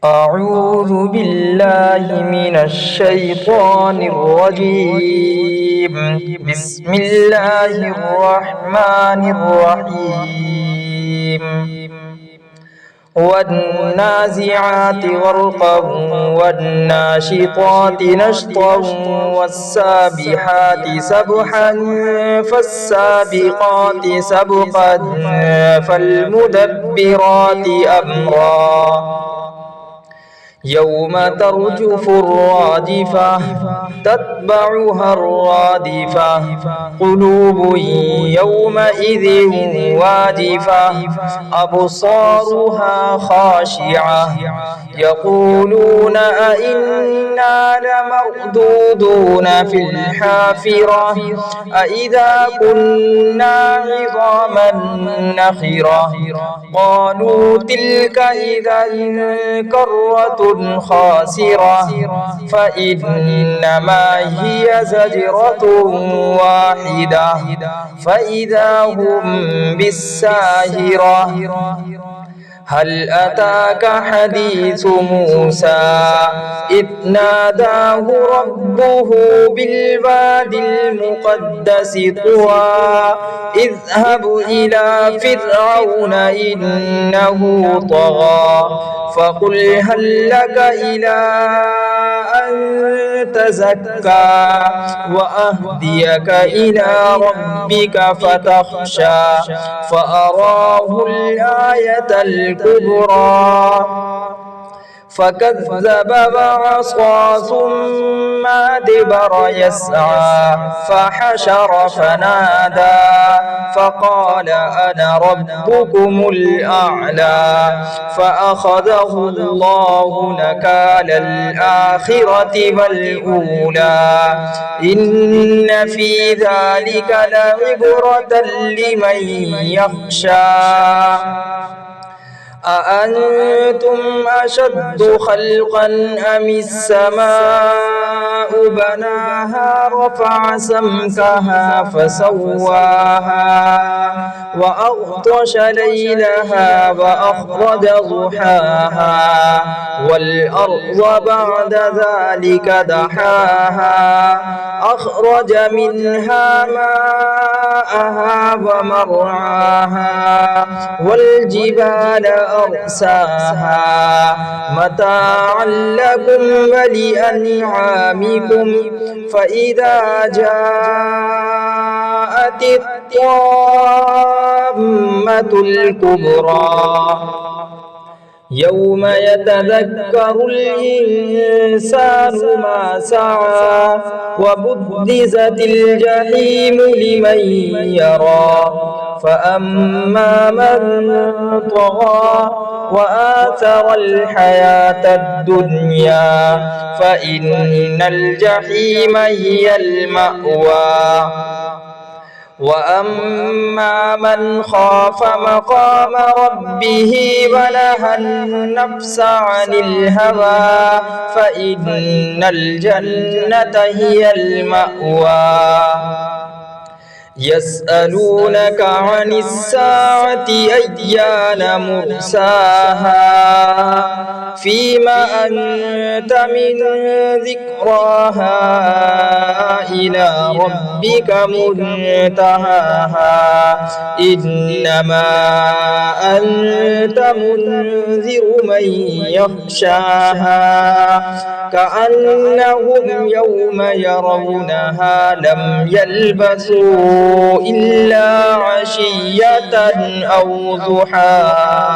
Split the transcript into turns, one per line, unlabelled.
أعوذ بالله من الشيطان الرجيم. بسم الله الرحمن الرحيم. والنازعات غرقا والناشطات نشطا والسابحات سبحا فالسابقات سبقا فالمدبرات أمرا يوم ترجف الراجفة تتبعها الرادفة قلوب يومئذ واجفة أبصارها خاشعة يقولون أئنا لمردودون في الحافرة أئذا كنا عظاما نخرة قالوا تلك إذا كرة خاسرة فإنما هي زجرة واحدة فإذا هم بالساهرة هل أتاك حديث موسى إذ ناداه ربه بالواد المقدس طوى اذهب إلى فرعون إنه طغى فقل هل لك إلى أن تزكى وأهديك إلى ربك فتخشى فأراه الآية الكبرى فكذب وعصى ثم أدبر يسعى فحشر فنادى فقال أنا ربكم الأعلى فأخذه الله نكال الآخرة والأولى إن في ذلك لعبرة لمن يخشى أأنتم أشد خلقا أم السماء بناها رفع سمكها فسواها وأغطش ليلها وأخرج ضحاها والأرض بعد ذلك دحاها أخرج منها ماءها ومرعاها والجبال أرساها متاعا لكم ولأنعامكم فإذا جاءت الطامة الكبرى يوم يتذكر الإنسان ما سعى وبرزت الجحيم لمن يرى فأما من طغى وآثر الحياة الدنيا فإن الجحيم هي المأوى وأما من خاف مقام ربه ونهى النفس عن الهوى فإن الجنة هي المأوى يسألونك عن الساعة أيان مرساها فيما أنت من ذكراها إلى ربك منتهاها إنما أنت منذر من يخشاها كأنهم يوم يرونها لم يلبثوا إلا عشية أو ضحاها.